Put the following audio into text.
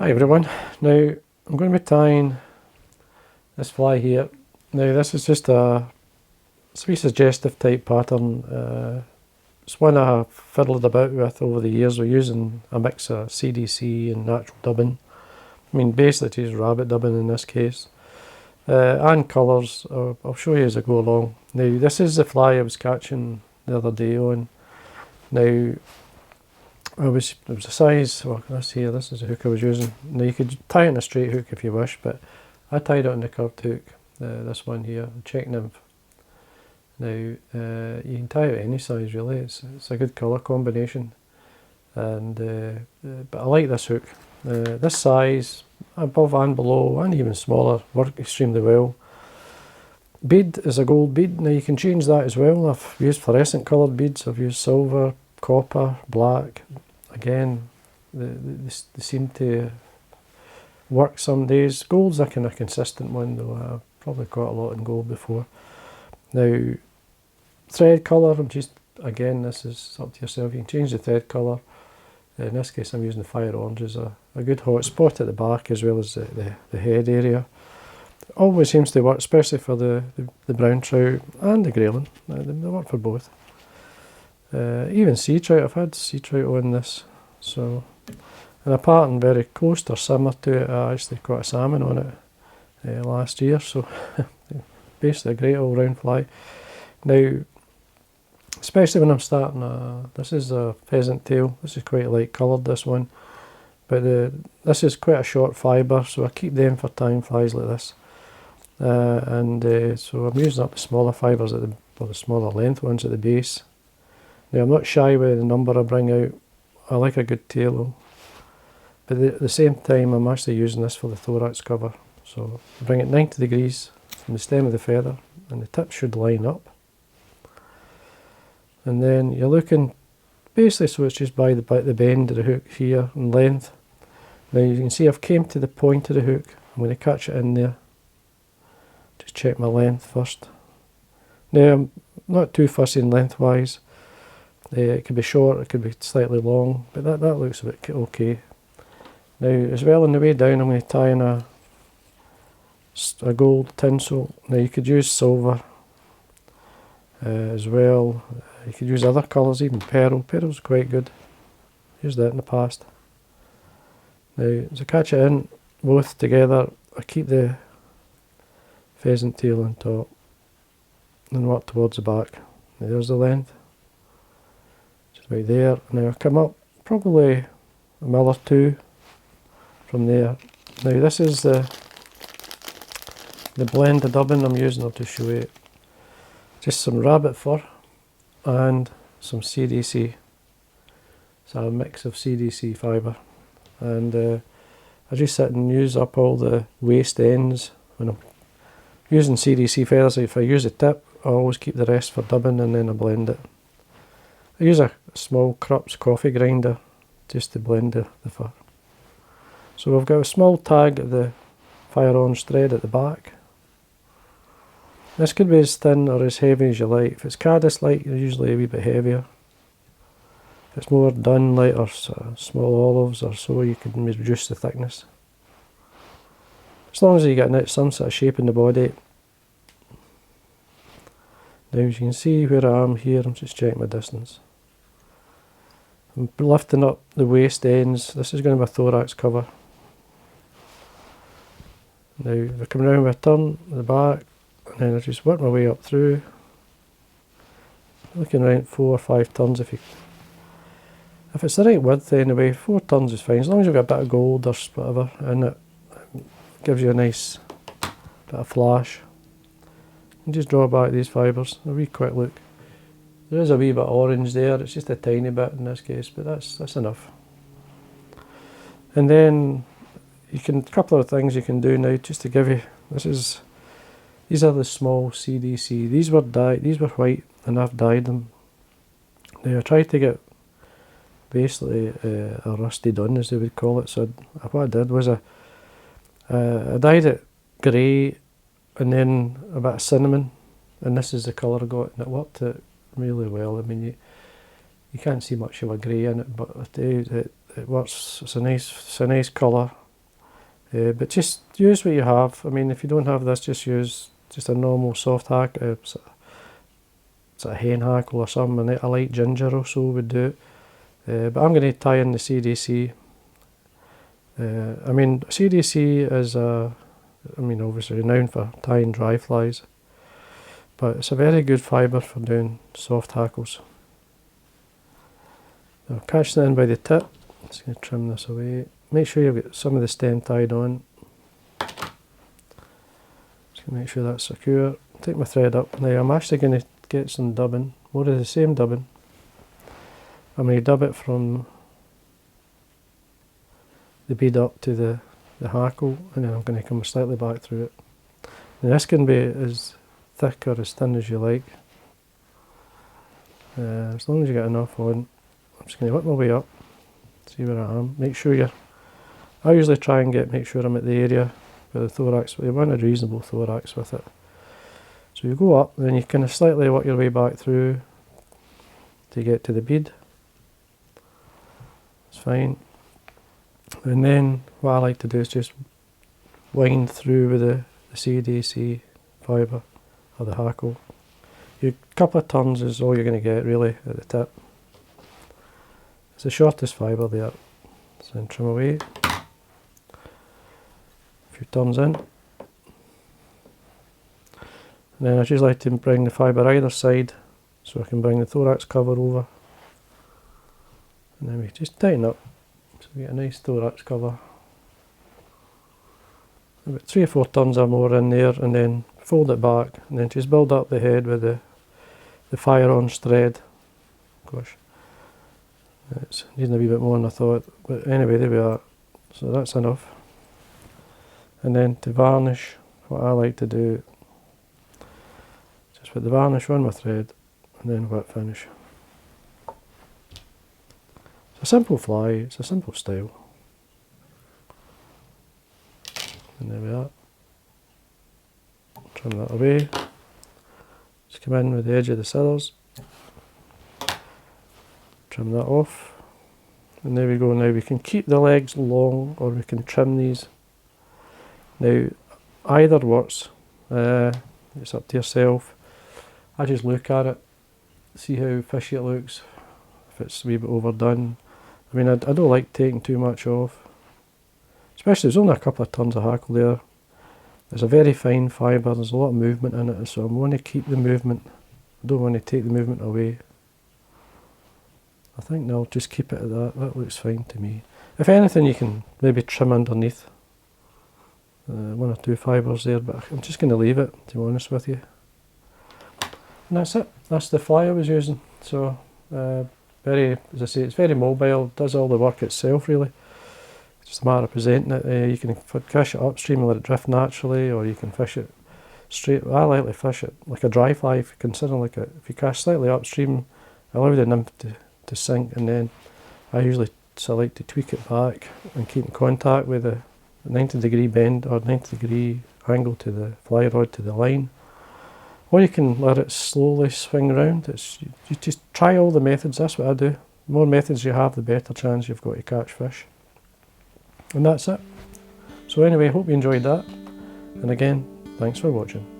Hi everyone, now I'm going to be tying this fly here. Now this is just a sweet suggestive type pattern. It's one I have fiddled about with over the years. We're using a mix of CDC and natural dubbing. I mean basically to use rabbit dubbing in this case. And colours, I'll show you as I go along. Now this is the fly I was catching the other day on. Now it was a size, well this here, this is the hook I was using. Now you could tie it in a straight hook if you wish, but I tied it on the curved hook, this one here, the Czech Nymph. Now you can tie it any size really, it's a good colour combination, and but I like this hook. This size, above and below and even smaller, work extremely well. Bead is a gold bead. Now you can change that as well. I've used fluorescent coloured beads, I've used silver, copper, black. Again, they seem to work some days. Gold's a kind of consistent one though. I've probably got a lot in gold before. Now, thread colour, I'm just, again, this is up to yourself. You can change the thread colour. In this case I'm using the fire orange as a good hot spot at the back as well as the head area. Always seems to work, especially for the brown trout and the grayling. They work for both. Even sea trout, I've had sea trout on this. So, and a pattern very close or similar to it, I actually caught a salmon on it last year. So basically a great all round fly. Now, especially when I'm starting this is a pheasant tail. This is quite light coloured, this one. But this is quite a short fibre, so I keep them for tying flies like this. So I'm using up the smaller fibres or the smaller length ones at the base. Now I'm not shy with the number I bring out. I like a good tail, but at the same time I'm actually using this for the thorax cover. So I bring it 90 degrees from the stem of the feather, and the tip should line up. And then you're looking basically so it's just by the bend of the hook here in length. Now you can see I've came to the point of the hook. I'm going to catch it in there. Just check my length first. Now I'm not too fussy in lengthwise. It could be short, it could be slightly long, but that looks a bit okay. Now as well on the way down I'm going to tie in a gold tinsel. Now you could use silver as well. You could use other colours, even pearl. Pearl's quite good. Used that in the past. Now as I catch it in both together, I keep the pheasant tail on top and work towards the back. Now there's the length. Just right there. Now I come up probably a mil or two from there. Now this is the blend of dubbing I'm using. I'll just show you. Just some rabbit fur and some CDC. So a mix of CDC fibre. And I just sit and use up all the waste ends when I'm using CDC feathers. If I use a tip, I always keep the rest for dubbing and then I blend it. I use a small Krups coffee grinder just to blend the fur. So I've got a small tag of the fire orange thread at the back. This could be as thin or as heavy as you like. If it's caddis light, they're usually a wee bit heavier. If it's more dun light or small olives or so, you can reduce the thickness. As long as you get some sort of shape in the body. Now as you can see where I am here, I'm just checking my distance. I'm lifting up the waist ends. This is going to be a thorax cover. Now if I come around with a turn at the back, and then I just work my way up through. Looking around 4 or 5 turns if it's the right width anyway. 4 turns is fine, as long as you've got a bit of gold or whatever in it. Gives you a nice bit of flash. And just draw back these fibres, a wee quick look. There is a wee bit of orange there, it's just a tiny bit in this case, but that's enough. And then a couple of things you can do now just to give you, these are the small CDC. These were dyed, these were white, and I've dyed them. Now I tried to get basically a rusty dun, as they would call it. So what I did was I dyed it grey and then a bit of cinnamon, and this is the colour I got, and it worked it really well. I mean, you can't see much of a grey in it, but I tell you, it works. It's a nice colour. But just use what you have. I mean, if you don't have this, just use just a normal soft hackle, it's a hen hackle or something. A light ginger or so would do it. But I'm going to tie in the CDC. I mean, CDC is obviously renowned for tying dry flies, but it's a very good fibre for doing soft hackles. I'll catch that in by the tip. Just going to trim this away. Make sure you've got some of the stem tied on. Just going to make sure that's secure. Take my thread up. Now I'm actually going to get some dubbing, more of the same dubbing. I'm going to dub it from the bead up to the hackle, and then I'm going to come slightly back through it. Now this can be as thick or as thin as you like, as long as you get enough on. I'm just going to work my way up, see where I am. Make sure I usually try and make sure I'm at the area where the thorax, you want a reasonable thorax with it. So you go up, and then you kind of slightly work your way back through to get to the bead. It's fine. And then what I like to do is just wind through with the CDC fibre or the hackle. A couple of turns is all you're going to get really at the tip. It's the shortest fibre there. So then trim away. A few turns in. And then I just like to bring the fibre either side so I can bring the thorax cover over. And then we just tighten up. So we get a nice thorax cover. About 3 or 4 turns or more in there, and then fold it back, and then just build up the head with the fire on thread. Gosh, it's needing a wee bit more than I thought, but anyway, there we are. So that's enough. And then to varnish, what I like to do, just put the varnish on my thread, and then wet finish. It's a simple fly, it's a simple style. And there we are. Trim that away. Just come in with the edge of the scissors. Trim that off. And there we go. Now we can keep the legs long, or we can trim these. Now either works. It's up to yourself. I just look at it, see how fishy it looks. If it's a wee bit overdone. I mean, I don't like taking too much off. Especially, there's only a couple of tons of hackle there. It's a very fine fibre, there's a lot of movement in it, so I want to keep the movement. I don't want to take the movement away. I think I'll just keep it at that. That looks fine to me. If anything, you can maybe trim underneath. 1 or 2 fibres there, but I'm just going to leave it, to be honest with you. And that's it. That's the fly I was using. So, as I say, it's very mobile, does all the work itself really. It's just a matter of presenting it. You can fish it upstream and let it drift naturally, or you can fish it straight. I like to fish it like a dry fly. If you consider if you cast slightly upstream, allow the nymph to sink, and then I usually like to tweak it back and keep in contact with the 90-degree bend or 90-degree angle to the fly rod to the line. Or you can let it slowly swing around. You just try all the methods. That's what I do. The more methods you have, the better chance you've got to catch fish. And that's it. So anyway, hope you enjoyed that. And again, thanks for watching.